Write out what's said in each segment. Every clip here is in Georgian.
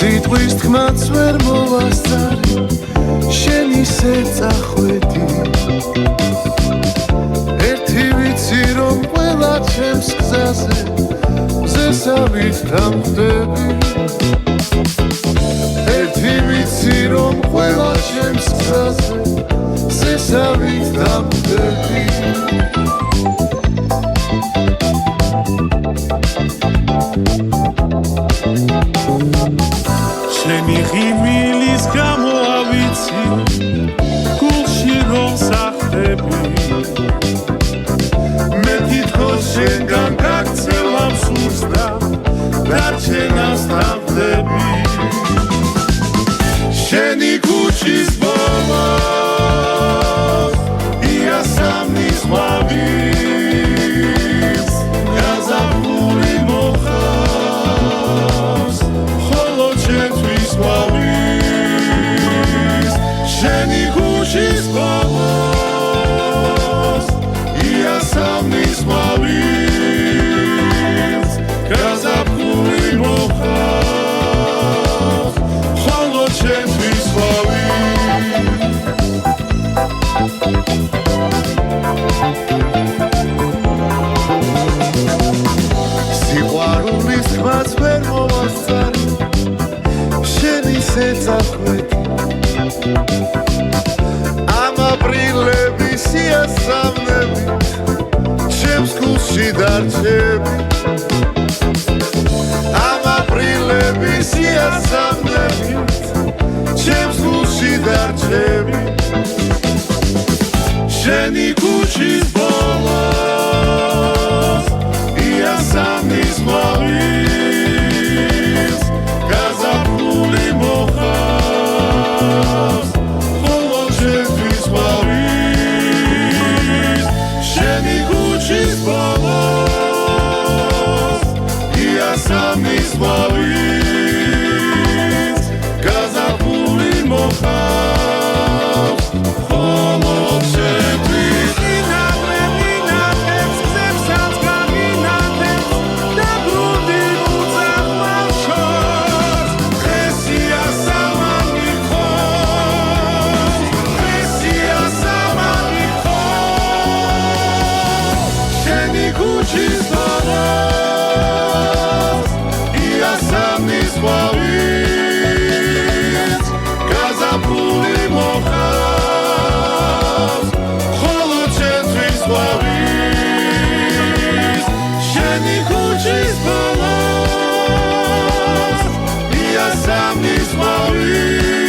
სიტყვის თქმაც ვერ მოვასწარი შენ ისე წახვედი ერთი ვიცი რომ ყველა ჩემს გზაზე მზესავით დამხვდები ერთი ვიცი რომ ყველა ჩემს გზაზე მზესავით დამხვდები შენი ღიმილის გამო ავიცი გულში რომ სახდები მე თვითონ შენგან გაქცევა მსურს და დარჩენას თავდები შენი ქუჩის ბოლოს იასამნის ყვავილს გაზაფხული მოხავს ხოლო ჩემთვის ყვავილს შენი ქუჩის ბოლოს იასამნის ყვავილს გაზაფხული მოხავს ხოლო ჩემთვის სიყვარულის თქმაც ვერ მოვასწარი შენ ისე წახვედი ამ აპრილების იასამნებით ჩემს გულში დარჩები ამ აპრილების იასამნებით ჩემს გულში დარჩები შენი ქუჩის ბოლოს იასამნის ყვავილს გაზაფხული მოხავს ხოლო ჩემთვის ყვავილს შენი ქუჩის ბოლოს იასამნის ყვავილს გაზაფხული მოხავს ხოლო ჩემთვის ქუჩის ბოლოს იასამნის ყვავილს გაზაფხული მოხავს ხოლო ჩემთვის ყვავილს შენი ქუჩის ბოლოს იასამნის ყვავილს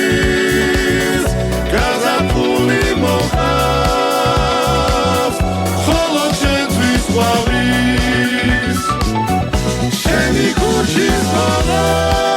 გაზაფხული მოხავს ხოლო ჩემთვის ყვავილს შენი ქუჩის ბოლოს